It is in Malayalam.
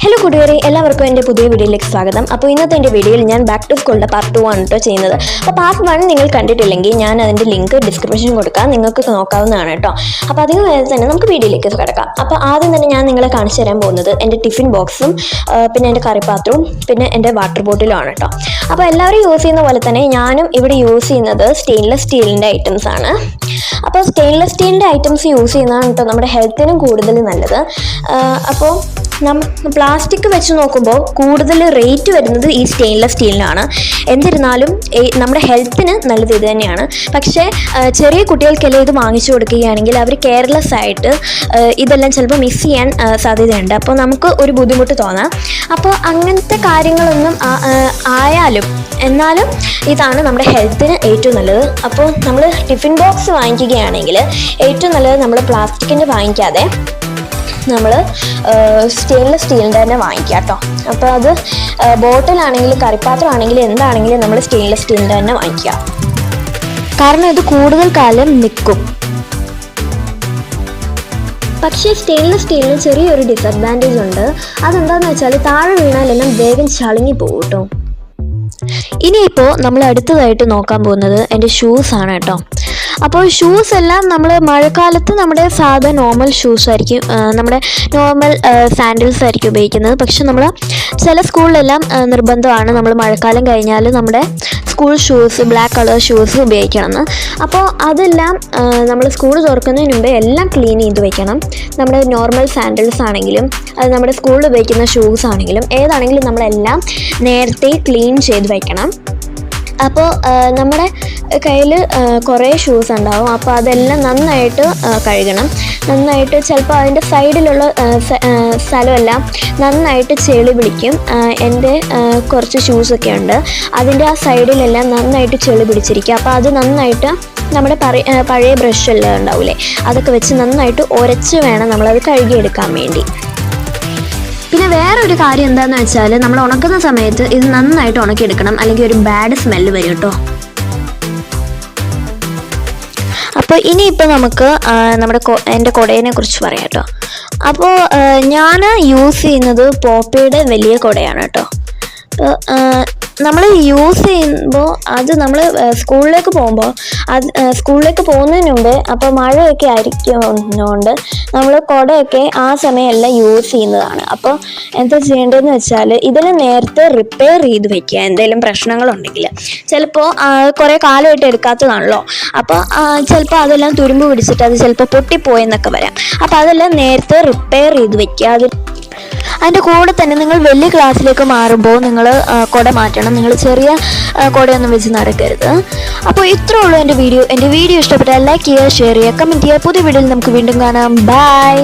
ഹലോ കൂട്ടുകാരെ, എല്ലാവർക്കും എൻ്റെ പുതിയ വീഡിയോയിലേക്ക് സ്വാഗതം. അപ്പോൾ ഇന്നത്തെ എൻ്റെ വീഡിയോയിൽ ഞാൻ ബാക്ക് ടു സ്കൂളിൻ്റെ പാർട്ട് 2 ആണ് കേട്ടോ ചെയ്യുന്നത്. അപ്പോൾ പാർട്ട് 1 നിങ്ങൾ കണ്ടിട്ടില്ലെങ്കിൽ ഞാൻ അതിൻ്റെ ലിങ്ക് ഡിസ്ക്രിപ്ഷനിൽ കൊടുക്കാം, നിങ്ങൾക്ക് നോക്കാവുന്നതാണ് കേട്ടോ. അപ്പോൾ അതിന് വേണ്ടി തന്നെ നമുക്ക് വീഡിയോയിലേക്ക് കിടക്കാം. അപ്പോൾ ആദ്യം തന്നെ ഞാൻ നിങ്ങളെ കാണിച്ചു തരാൻ പോകുന്നത് എൻ്റെ ടിഫിൻ ബോക്സും പിന്നെ എൻ്റെ കറിപ്പാത്രവും പിന്നെ എൻ്റെ വാട്ടർ ബോട്ടിലും ആണ് കേട്ടോ. അപ്പോൾ എല്ലാവരും യൂസ് ചെയ്യുന്ന പോലെ തന്നെ ഞാനും ഇവിടെ യൂസ് ചെയ്യുന്നത് സ്റ്റെയിൻലെസ് സ്റ്റീലിൻ്റെ ഐറ്റംസ് ആണ്. അപ്പോൾ സ്റ്റെയിൻലെസ് സ്റ്റീലിൻ്റെ ഐറ്റംസ് യൂസ് ചെയ്യുന്നതാണ് കേട്ടോ നമ്മുടെ ഹെൽത്തിനും കൂടുതൽ നല്ലത്. അപ്പോൾ പ്ലാസ്റ്റിക് വെച്ച് നോക്കുമ്പോൾ കൂടുതൽ റേറ്റ് വരുന്നത് ഈ സ്റ്റെയിൻലെസ് സ്റ്റീലിനാണ്. എന്നിരുന്നാലും നമ്മുടെ ഹെൽത്തിന് നല്ലത് ഇത് തന്നെയാണ്. പക്ഷേ ചെറിയ കുട്ടികൾക്കെല്ലാം ഇത് വാങ്ങിച്ചു കൊടുക്കുകയാണെങ്കിൽ അവർ കെയർലെസ് ആയിട്ട് ഇതെല്ലാം ചിലപ്പോൾ മിസ് ചെയ്യാൻ സാധ്യതയുണ്ട്. അപ്പോൾ നമുക്ക് ഒരു ബുദ്ധിമുട്ട് തോന്നാം. അപ്പോൾ അങ്ങനത്തെ കാര്യങ്ങളൊന്നും ആയാലും എന്നാലും ഇതാണ് നമ്മുടെ ഹെൽത്തിന് ഏറ്റവും നല്ലത്. അപ്പോൾ നമ്മൾ ടിഫിൻ ബോക്സ് വാങ്ങിക്കുകയാണെങ്കിൽ ഏറ്റവും നല്ലത് നമ്മൾ പ്ലാസ്റ്റിക്കിൻ്റെ വാങ്ങിക്കാതെ നമ്മൾ സ്റ്റെയിൻലെസ് സ്റ്റീലിൻ്റെ തന്നെ വാങ്ങിക്കുക കേട്ടോ. അപ്പോൾ അത് ബോട്ടിലാണെങ്കിലും കറിപ്പാത്രമാണെങ്കിലും എന്താണെങ്കിലും നമ്മൾ സ്റ്റെയിൻലെസ് സ്റ്റീലിൻ്റെ തന്നെ വാങ്ങിക്കുക. കാരണം ഇത് കൂടുതൽ കാലം നിൽക്കും. പക്ഷേ സ്റ്റെയിൻലെസ് സ്റ്റീലിന് ചെറിയൊരു ഡിസഡ്വാൻറ്റേജ് ഉണ്ട്. അതെന്താണെന്ന് വെച്ചാൽ താഴെ വീണാലെല്ലാം വേഗം ചളുങ്ങി പോകും കേട്ടോ. ഇനിയിപ്പോൾ നമ്മൾ അടുത്തതായിട്ട് നോക്കാൻ പോകുന്നത് എൻ്റെ ഷൂസാണ് കേട്ടോ. അപ്പോൾ ഷൂസ് എല്ലാം നമ്മൾ മഴക്കാലത്ത് നമ്മുടെ സാധാ നോർമൽ ഷൂസ് ആയിരിക്കും, നമ്മുടെ നോർമൽ സാൻഡിൽസ് ആയിരിക്കും ഉപയോഗിക്കുന്നത്. പക്ഷെ നമ്മൾ ചില സ്കൂളിലെല്ലാം നിർബന്ധമാണ് നമ്മൾ മഴക്കാലം കഴിഞ്ഞാൽ നമ്മുടെ school shoes black colour shoes ഉപയോഗിക്കണമെന്ന്. അപ്പോൾ അതെല്ലാം നമ്മൾ സ്കൂൾ തുറക്കുന്നതിന് മുമ്പേ എല്ലാം ക്ലീൻ ചെയ്ത് വെക്കണം. നമ്മുടെ നോർമൽ സാൻഡിൽസ് ആണെങ്കിലും അത് നമ്മുടെ സ്കൂളിൽ ഉപയോഗിക്കുന്ന ഷൂസ് ആണെങ്കിലും ഏതാണെങ്കിലും നമ്മളെല്ലാം നേരത്തെ ക്ലീൻ ചെയ്ത് വെക്കണം. അപ്പോൾ നമ്മുടെ കയ്യിൽ കുറേ ഷൂസ് ഉണ്ടാവും. അപ്പോൾ അതെല്ലാം നന്നായിട്ട് കഴുകണം. നന്നായിട്ട് ചിലപ്പോൾ അതിൻ്റെ സൈഡിലുള്ള സ്ഥലമെല്ലാം നന്നായിട്ട് ചെളി പിടിക്കും. എൻ്റെ കുറച്ച് ഷൂസൊക്കെ ഉണ്ട്, അതിൻ്റെ ആ സൈഡിലെല്ലാം നന്നായിട്ട് ചെളി പിടിച്ചിരിക്കും. അപ്പോൾ അത് നന്നായിട്ട് നമ്മുടെ പഴയ ബ്രഷെല്ലാം ഉണ്ടാവില്ലേ, അതൊക്കെ വെച്ച് നന്നായിട്ട് ഉരച്ച് വേണം നമ്മളത് കഴുകിയെടുക്കാൻ വേണ്ടി. പിന്നെ വേറൊരു കാര്യം എന്താണെന്ന് വെച്ചാൽ നമ്മൾ ഉണക്കുന്ന സമയത്ത് ഇത് നന്നായിട്ട് ഉണക്കിയെടുക്കണം, അല്ലെങ്കിൽ ഒരു ബാഡ് സ്മെല്ല് വരും കേട്ടോ. അപ്പോൾ ഇനിയിപ്പോൾ നമുക്ക് എൻ്റെ കുടയെ കുറിച്ച് പറയാം കേട്ടോ. അപ്പോൾ ഞാൻ യൂസ് ചെയ്യുന്നത് പോപ്പയുടെ വലിയ കുടയാണ് കേട്ടോ. നമ്മൾ യൂസ് ചെയ്യുമ്പോൾ അത് നമ്മൾ സ്കൂളിലേക്ക് പോകുന്നതിന് മുമ്പേ അപ്പോൾ മഴയൊക്കെ ആയിരിക്കുന്നതുകൊണ്ട് നമ്മൾ കുടയൊക്കെ ആ സമയമെല്ലാം യൂസ് ചെയ്യുന്നതാണ്. അപ്പോൾ എന്താ ചെയ്യേണ്ടതെന്ന് വെച്ചാൽ ഇതിൽ നേരത്തെ റിപ്പയർ ചെയ്ത് വെക്കുക. എന്തെങ്കിലും പ്രശ്നങ്ങളുണ്ടെങ്കിൽ ചിലപ്പോൾ കുറേ കാലമായിട്ട് എടുക്കാത്തതാണല്ലോ, അപ്പോൾ ചിലപ്പോൾ അതെല്ലാം തുരുമ്പ് പിടിച്ചിട്ട് അത് ചിലപ്പോൾ പൊട്ടിപ്പോയെന്നൊക്കെ വരാം. അപ്പോൾ അതെല്ലാം നേരത്തെ റിപ്പയർ ചെയ്ത് വെക്കുക. അതിൻ്റെ കൂടെ തന്നെ നിങ്ങൾ വലിയ ക്ലാസ്സിലേക്ക് മാറുമ്പോൾ നിങ്ങൾ കുട മാറ്റണം. നിങ്ങൾ ചെറിയ കുടയൊന്നും വെച്ച് നടക്കരുത്. അപ്പോൾ ഇത്രേ ഉള്ളൂ എൻ്റെ വീഡിയോ. എൻ്റെ വീഡിയോ ഇഷ്ടപ്പെട്ടാൽ ലൈക്ക് ചെയ്യുക, ഷെയർ ചെയ്യുക, കമൻറ്റ് ചെയ്യുക. പുതിയ വീഡിയോയിൽ നമുക്ക് വീണ്ടും കാണാം. ബൈ.